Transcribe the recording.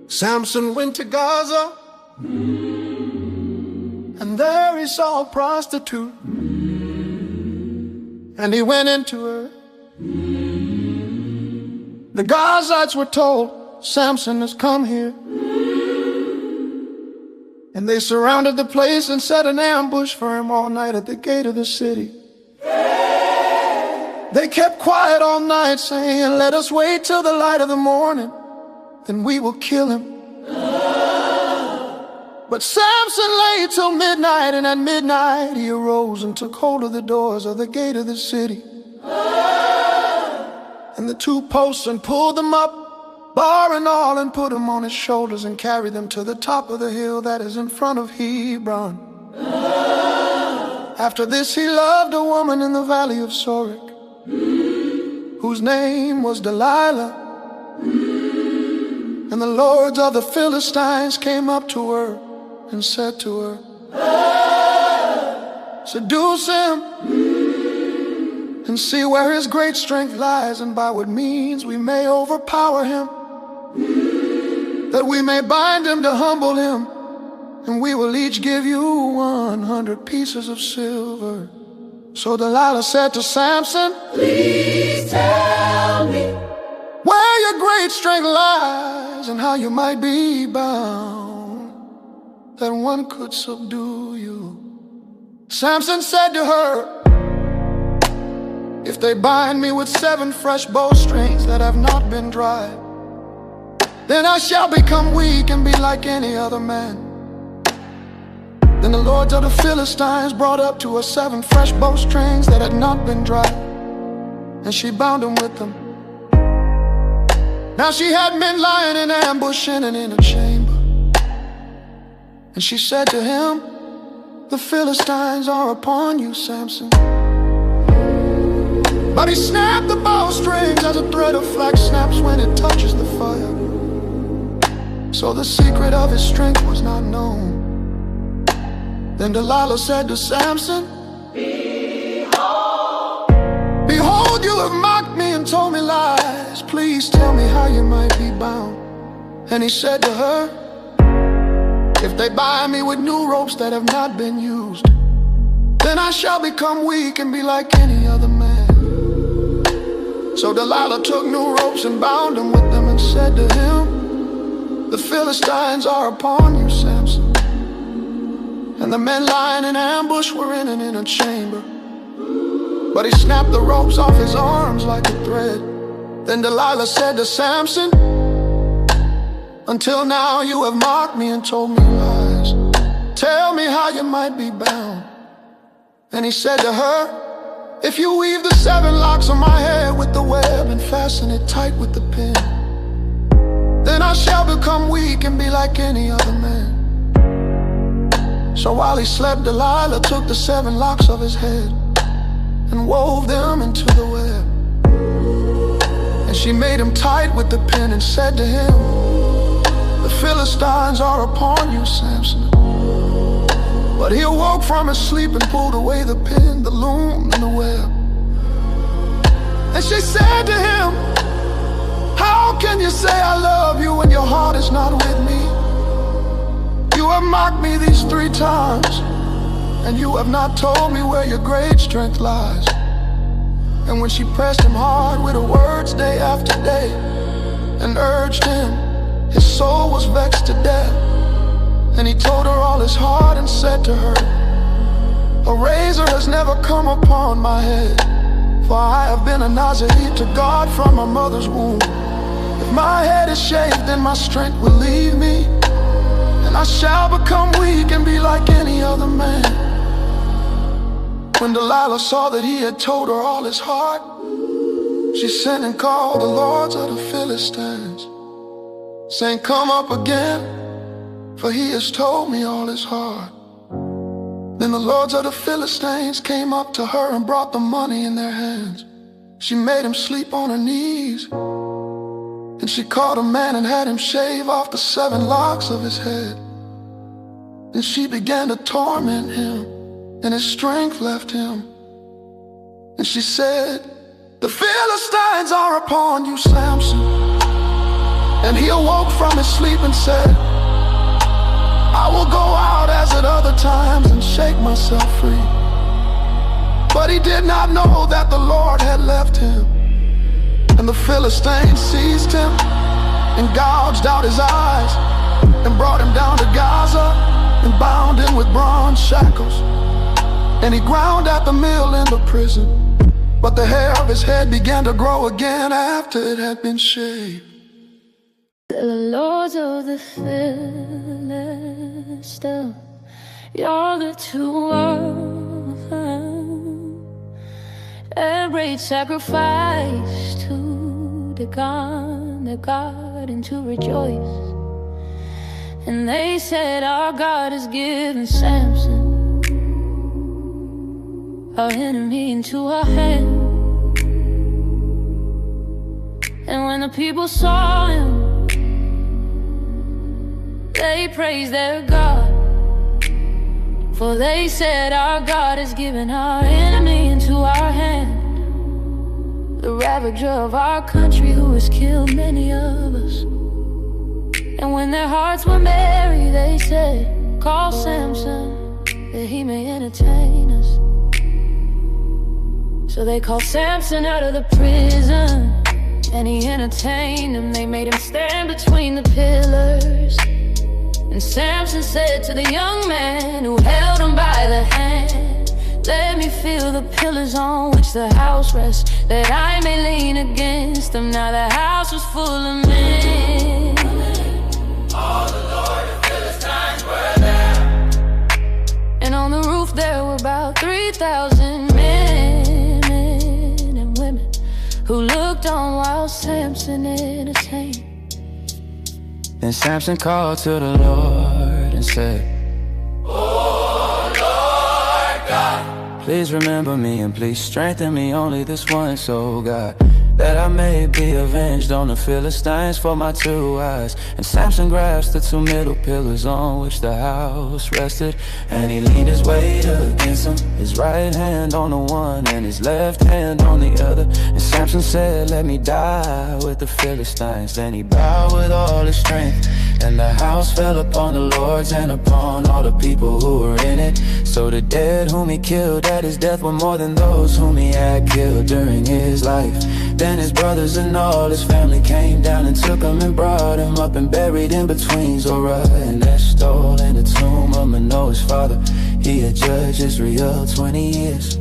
Samson went to Gaza, and there he saw a prostitute, and he went into her. The Gazites were told, Samson has come here. And they surrounded the place and set an ambush for him all night at the gate of the city. They kept quiet all night, saying, let us wait till the light of the morning, then we will kill him. But Samson lay till midnight, and at midnight he arose and took hold of the doors of the gate of the city, and the two posts, and pulled them up, bar and all, and put them on his shoulders, and carried them to the top of the hill that is in front of Hebron. After this he loved a woman in the valley of Sorek, whose name was Delilah. And the lords of the Philistines came up to her and said to her, seduce him and see where his great strength lies, and by what means we may overpower him, that we may bind him to humble him, and we will each give you 100 pieces of silver. So Delilah said to Samson, please tell me where your great strength lies, and how you might be bound, that one could subdue you. Samson said to her, if they bind me with 7 fresh bowstrings that have not been dried, then I shall become weak and be like any other man. Then the lords of the Philistines brought up to her 7 fresh bowstrings that had not been dried, and she bound them with them. Now she had men lying in ambush in an inner chamber, and she said to him, the Philistines are upon you, Samson. But he snapped the bowstrings as a thread of flax snaps when it touches the fire. So the secret of his strength was not known. Then Delilah said to Samson, behold, you have mocked me and told me lies. Please tell me how you might be bound. And he said to her, if they bind me with new ropes that have not been used, then I shall become weak and be like any other man. So Delilah took new ropes and bound him with them, and said to him, the Philistines are upon you, Samson. And the men lying in ambush were in an inner chamber. But he snapped the ropes off his arms like a thread. Then Delilah said to Samson, until now you have mocked me and told me lies. Tell me how you might be bound. And he said to her, if you weave the 7 locks of my hair with the web and fasten it tight with the pin, then I shall become weak and be like any other man. So while he slept, Delilah took the 7 locks of his head and wove them into the web. And she made him tight with the pin and said to him, the Philistines are upon you, Samson. But he awoke from his sleep and pulled away the pin, the loom, and the web. And she said to him, how can you say I love you when your heart is not with me? You have mocked me these 3 times, and you have not told me where your great strength lies. And when she pressed him hard with her words day after day, and urged him, his soul was vexed to death. And he told her all his heart and said to her, a razor has never come upon my head, for I have been a Nazarite to God from my mother's womb. If my head is shaved, then my strength will leave me, and I shall become weak and be like any other man. When Delilah saw that he had told her all his heart, she sent and called the lords of the Philistines, saying, come up again, for he has told me all his heart. Then the lords of the Philistines came up to her and brought the money in their hands. She made him sleep on her knees, and she called a man and had him shave off the 7 locks of his head. Then she began to torment him, and his strength left him. And she said, the Philistines are upon you, Samson. And he awoke from his sleep and said, I will go out as at other times and shake myself free. But he did not know that the Lord had left him. And the Philistines seized him and gouged out his eyes, and brought him down to Gaza and bound him with bronze shackles. And he ground at the mill in the prison, but the hair of his head began to grow again after it had been shaved. The lords of the Philistines, you're the two of them, and great sacrifice to the God, and to rejoice. And they said, our God has given Samson, our enemy, into our hand. And when the people saw him, they praised their God, for they said, our God has given our enemy into our hand, the ravager of our country, who has killed many of us. And when their hearts were merry, they said, call Samson, that he may entertain us. So they called Samson out of the prison, and he entertained them. They made him stand between the pillars. And Samson said to the young man who held him by the hand, let me feel the pillars on which the house rests, that I may lean against them. Now the house was full of men. All the Lord of Philistines were there. And on the roof there were about 3,000 men and women who looked on while Samson entertained. Then Samson called to the Lord and said, Oh Lord God, please remember me and please strengthen me only this once, oh God, that I may be avenged on the Philistines for my two eyes. And Samson grasped the two middle pillars on which the house rested, and he leaned his weight against them, his right hand on the one and his left hand on the other. And Samson said, let me die with the Philistines. Then he bowed with all his strength, and the house fell upon the Lord's and upon all the people who were in it. So the dead whom he killed at his death were more than those whom he had killed during his life. Then his brothers and all his family came down and took him and brought him up and buried him between Zorah and Eshtaol in the tomb of Manoah's father. He had judged Israel 20 years.